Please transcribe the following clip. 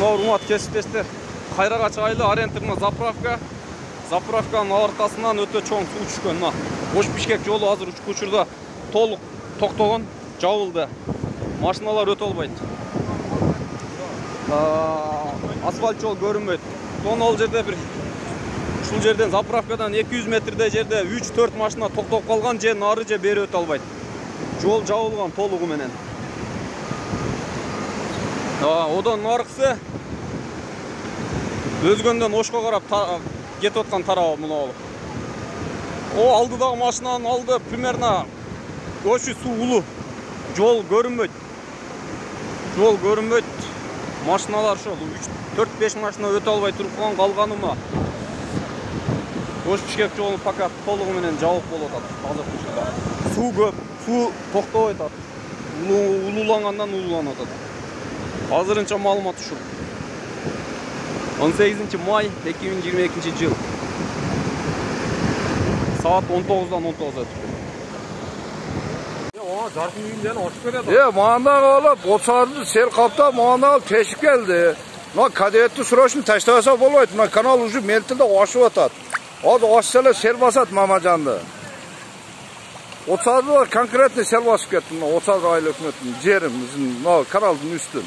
Урмат кесиптештер, кайрага чыгайлы. Ориентирно заправка. Заправканын аркасынан өтө чоң суу түшкөн. Ош Бишкек жолу азыр учурда толук токтогон, жабылды. Машиналар өтө албайт. Асфальт жол көрүнбөйт. Ал жерде бир ушул жерден заправкадан 200 метрде жерде 3-4 машина токтоп калган, же нары же бери өтө албайт. Жол жабылган толугу менен. Одан наркысы өзгөндөн Ошко карап кетип аткан тарабы мына болуп. Алдыдагы машинанын алды примерно өчү суу улуу. Жол көрүнбөйт. Машиналар ошол 4-5 машина өтө албай туруп калганы ма. Ош Бишкек жолу пока толугу менен жабык болуп атат. Азыр учурда суу көп, суу токтобой атат. Улуулангандан улууланып атат. Азырынча маалымат ушул. 18 май 2022 жыл. Saat 19'dan 19'a ötüyor. Jarkın yüzünden hoş görüyor. Mağandan alıp otsardı sel kapta mağandan alıp teşvik geldi. Kadiyetli süreçini taştağasa boluydu. Kanal ucu meltinde aşıp atat. O aşağıda sel basat mamacandı. Otsardı var konkretli sel basıp gettim. Otsardı aile hükümetinin, yerimizin, kanalın üstün.